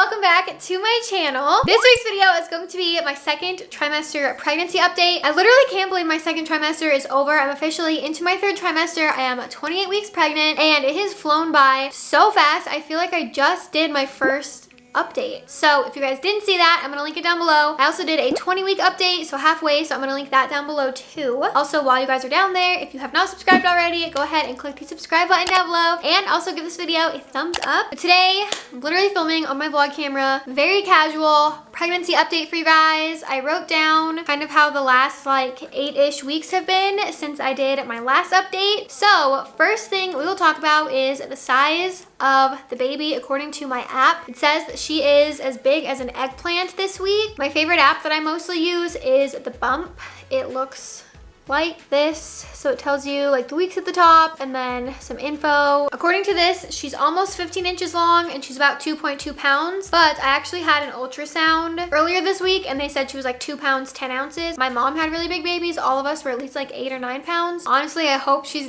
welcome back to my channel. This week's video is going to be my second trimester pregnancy update. I literally can't believe my second trimester is over. I'm officially into my third trimester. I am 28 weeks pregnant and it has flown by so fast. I feel like I just did my first update. So if you guys didn't see that, I'm gonna link it down below. I also did a 20-week update, so halfway, so I'm gonna link that down below too. Also, while you guys are down there, if you have not subscribed already, go ahead and click the subscribe button down below and also give this video a thumbs up. But today, I'm literally filming on my vlog camera, very casual pregnancy update for you guys. I wrote down kind of how the last like 8-ish weeks have been since I did my last update. So first thing we will talk about is the size of the baby according to my app. It says that she is as big as an eggplant this week. My favorite app that I mostly use is the Bump. It looks like this, so it tells you like the weeks at the top and then some info. According to this, she's almost 15 inches long and she's about 2.2 pounds, but I actually had an ultrasound earlier this week and they said she was like 2 pounds 10 ounces. My mom had really big babies. All of us were at least like 8 or 9 pounds. Honestly, I hope she's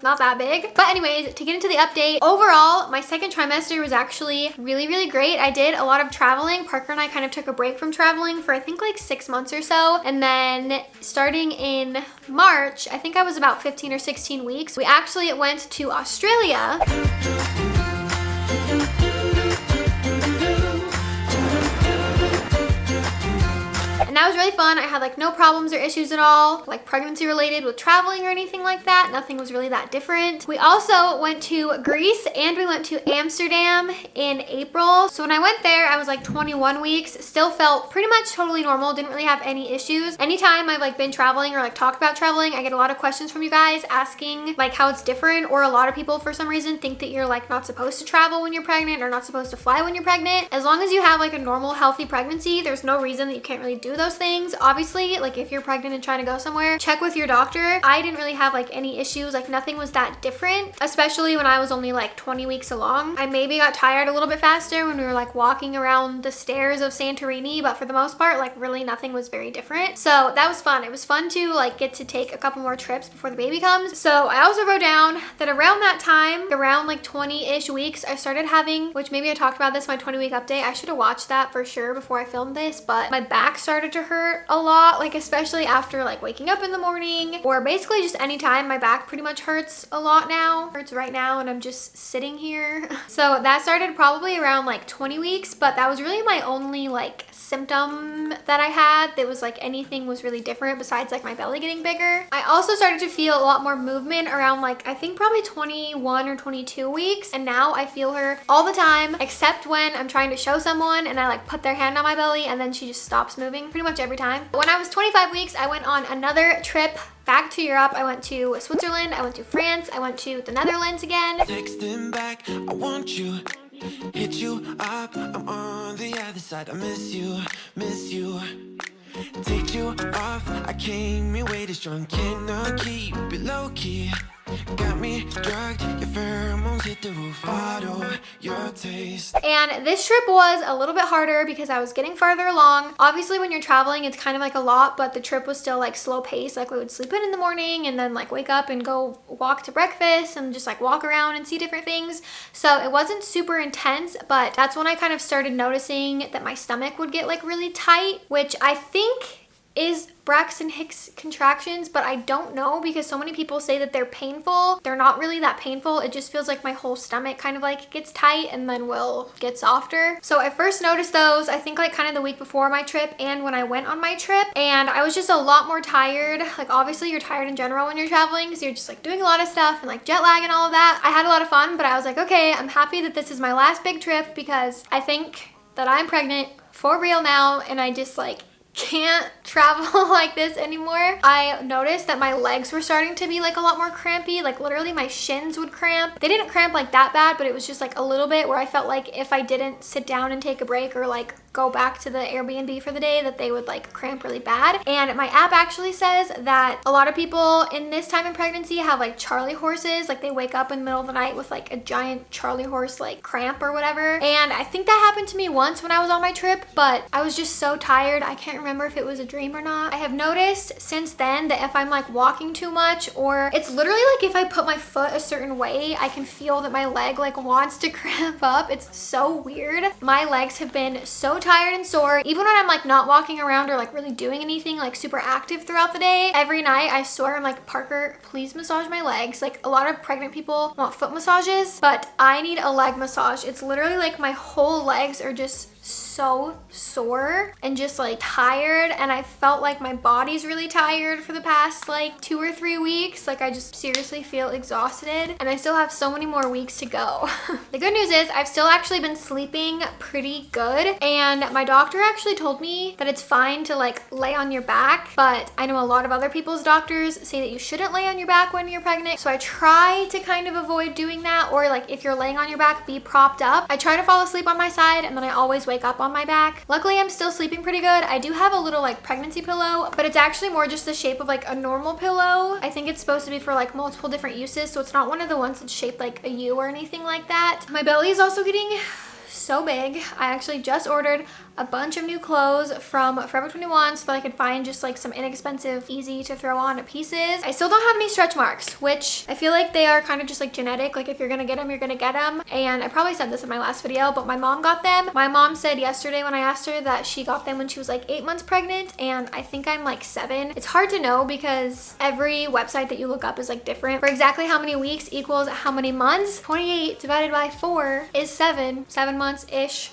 not that big. But anyways, to get into the update, overall, my second trimester was actually really great. I did a lot of traveling. Parker and I kind of took a break from traveling for I think like 6 months or so. And then starting in March, I think I was about 15 or 16 weeks, we actually went to Australia. And that was really fun. I had like no problems or issues at all, like pregnancy related with traveling or anything like that. Nothing was really that different. We also went to Greece and we went to Amsterdam in April. So when I went there, I was like 21 weeks, still felt pretty much totally normal. Didn't really have any issues. Anytime I've like been traveling or like talked about traveling, I get a lot of questions from you guys asking like how it's different, or a lot of people for some reason think that you're like not supposed to travel when you're pregnant or not supposed to fly when you're pregnant. As long as you have like a normal healthy pregnancy, there's no reason that you can't really do those things. Obviously, like if you're pregnant and trying to go somewhere, check with your doctor. I didn't really have like any issues, like nothing was that different, especially when I was only like 20 weeks along. I maybe got tired a little bit faster when we were like walking around the stairs of Santorini, but for the most part, like really nothing was very different. So that was fun. It was fun to like get to take a couple more trips before the baby comes. So I also wrote down that around that time, around like 20-ish weeks, I started having, which maybe I talked about this, my 20-week update. I should have watched that for sure before I filmed this, but my back started to hurt a lot, like especially after like waking up in the morning, or basically just anytime. My back pretty much hurts a lot now. Hurts right now and I'm just sitting here. So that started probably around like 20 weeks, but that was really my only like symptom that I had that was like anything was really different besides like my belly getting bigger. I also started to feel a lot more movement around like I think probably 21 or 22 weeks, and now I feel her all the time except when I'm trying to show someone and I like put their hand on my belly and then she just stops moving pretty much every time. When I was 25 weeks, I went on another trip back to Europe. I went to Switzerland, I went to France, I went to the Netherlands again. Texting back, I want you, hit you up, I'm on the other side, I miss you, take you off, I came in way too strong, cannot keep it low key, got me drugged, your pheromones hit the roof, auto, your taste. And this trip was a little bit harder because I was getting farther along. Obviously when you're traveling, it's kind of like a lot, but the trip was still like slow pace. Like we would sleep in the morning and then like wake up and go walk to breakfast and just like walk around and see different things. So it wasn't super intense, but that's when I kind of started noticing that my stomach would get like really tight, which I think is Braxton Hicks contractions, but I don't know because so many people say that they're painful. They're not really that painful. It just feels like my whole stomach kind of like gets tight and then will get softer. So I first noticed those, I think like kind of the week before my trip and when I went on my trip, and I was just a lot more tired. Like obviously you're tired in general when you're traveling because you're just like doing a lot of stuff and like jet lag and all of that. I had a lot of fun, but I was like, okay, I'm happy that this is my last big trip because I think that I'm pregnant for real now and I just like can't travel like this anymore. I noticed that my legs were starting to be like a lot more crampy, like literally my shins would cramp. They didn't cramp like that bad, but it was just like a little bit where I felt like if I didn't sit down and take a break or like go back to the Airbnb for the day that they would like cramp really bad. And my app actually says that a lot of people in this time in pregnancy have like Charlie horses, like they wake up in the middle of the night with like a giant Charlie horse like cramp or whatever. And I think that happened to me once when I was on my trip, but I was just so tired. I can't remember if it was a dream or not. I have noticed since then that if I'm like walking too much, or it's literally like if I put my foot a certain way, I can feel that my leg like wants to cramp up. It's so weird. My legs have been so tired and sore. Even when I'm like not walking around or like really doing anything like super active throughout the day, every night I swear I'm like, Parker, please massage my legs. Like a lot of pregnant people want foot massages, but I need a leg massage. It's literally like my whole legs are just so sore and just like tired, and I felt like my body's really tired for the past like 2 or 3 weeks. Like I just seriously feel exhausted, and I still have so many more weeks to go. The good news is I've still actually been sleeping pretty good, and my doctor actually told me that it's fine to like lay on your back, but I know a lot of other people's doctors say that you shouldn't lay on your back when you're pregnant, so I try to kind of avoid doing that, or like if you're laying on your back, be propped up. I try to fall asleep on my side, and then I always wake up on my back. Luckily, I'm still sleeping pretty good. I do have a little like pregnancy pillow, but it's actually more just the shape of like a normal pillow. I think it's supposed to be for like multiple different uses, so it's not one of the ones that's shaped like a U or anything like that. My belly is also getting so big. I actually just ordered a bunch of new clothes from Forever 21 so that I could find just like some inexpensive, easy to throw on pieces. I still don't have any stretch marks, which I feel like they are kind of just like genetic. Like if you're gonna get them, you're gonna get them. And I probably said this in my last video, but my mom got them. My mom said yesterday when I asked her that she got them when she was like 8 months pregnant, and I think I'm like 7. It's hard to know because every website that you look up is like different. For exactly how many weeks equals how many months, 28 divided by 4 is 7 months-ish.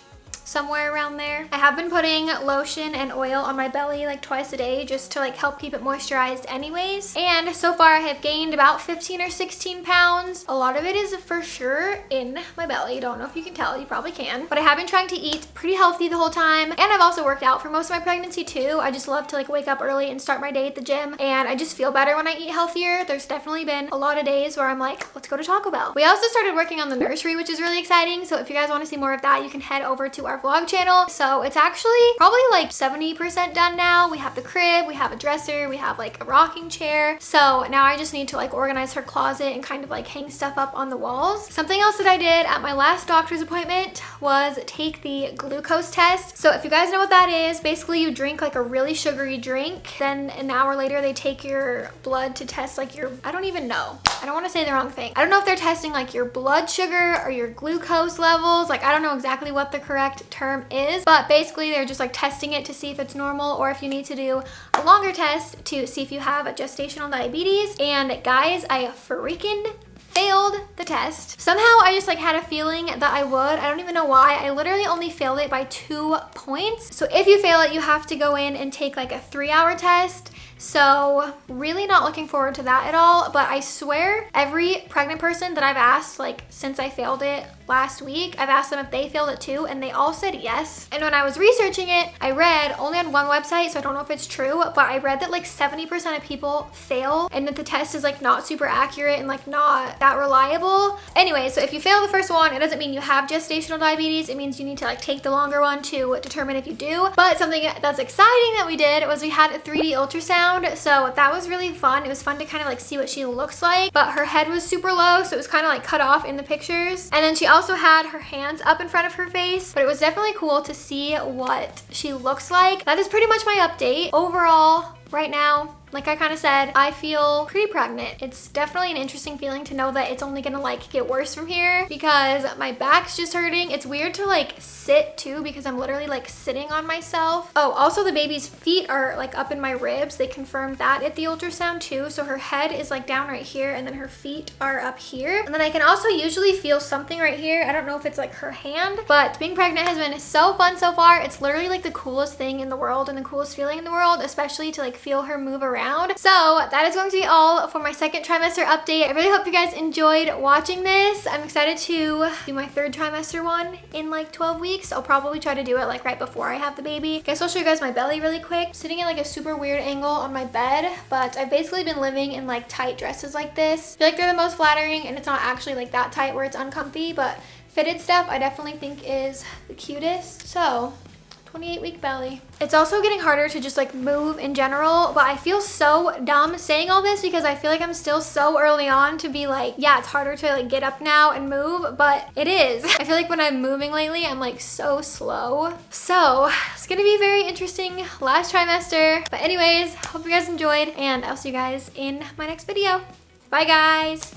Somewhere around there. I have been putting lotion and oil on my belly like twice a day just to like help keep it moisturized anyways. And so far I have gained about 15 or 16 pounds. A lot of it is for sure in my belly. Don't know if you can tell, you probably can. But I have been trying to eat pretty healthy the whole time. And I've also worked out for most of my pregnancy too. I just love to like wake up early and start my day at the gym. And I just feel better when I eat healthier. There's definitely been a lot of days where I'm like, let's go to Taco Bell. We also started working on the nursery, which is really exciting. So if you guys want to see more of that, you can head over to our vlog channel. So it's actually probably like 70% done now. We have the crib, we have a dresser, we have like a rocking chair. So now I just need to like organize her closet and kind of like hang stuff up on the walls. Something else that I did at my last doctor's appointment was take the glucose test. So if you guys know what that is, basically you drink like a really sugary drink, then an hour later they take your blood to test like your, I don't even know. I don't want to say the wrong thing. I don't know if they're testing like your blood sugar or your glucose levels. Like I don't know exactly what the correct term is, but basically they're just like testing it to see if it's normal or if you need to do a longer test to see if you have gestational diabetes. And guys, I freaking failed the test. Somehow I just like had a feeling that I would. I don't even know why. I literally only failed it by 2 points. So if you fail it, you have to go in and take like a 3-hour test. So really not looking forward to that at all. But I swear every pregnant person that I've asked like since I failed it last week, I've asked them if they failed it too, and they all said yes. And when I was researching it, I read only on one website, so I don't know if it's true, but I read that like 70% of people fail and that the test is like not super accurate and like not that reliable. Anyway, so if you fail the first one, it doesn't mean you have gestational diabetes. It means you need to like take the longer one to determine if you do. But something that's exciting that we did was we had a 3D ultrasound. So that was really fun. It was fun to kind of like see what she looks like, but her head was super low, so it was kind of like cut off in the pictures. And then she also had her hands up in front of her face, but it was definitely cool to see what she looks like. That is pretty much my update. Overall, right now, like I kind of said, I feel pretty pregnant. It's definitely an interesting feeling to know that it's only gonna like get worse from here because my back's just hurting. It's weird to like sit too because I'm literally like sitting on myself. Oh, also the baby's feet are like up in my ribs. They confirmed that at the ultrasound too. So her head is like down right here and then her feet are up here. And then I can also usually feel something right here. I don't know if it's like her hand, but being pregnant has been so fun so far. It's literally like the coolest thing in the world and the coolest feeling in the world, especially to like feel her move around. So that is going to be all for my second trimester update. I really hope you guys enjoyed watching this. I'm excited to do my 3rd trimester one in like 12 weeks. I'll probably try to do it like right before I have the baby. Guess I'll show you guys my belly really quick. I'm sitting at like a super weird angle on my bed, but I've basically been living in like tight dresses like this. I feel like they're the most flattering and it's not actually like that tight where it's uncomfy, but fitted stuff I definitely think is the cutest. So 28-week belly. It's also getting harder to just like move in general, but I feel so dumb saying all this because I feel like I'm still so early on to be like, yeah, it's harder to like get up now and move, but it is. I feel like when I'm moving lately, I'm like so slow. So it's gonna be a very interesting last trimester. But anyways, hope you guys enjoyed, and I'll see you guys in my next video. Bye guys.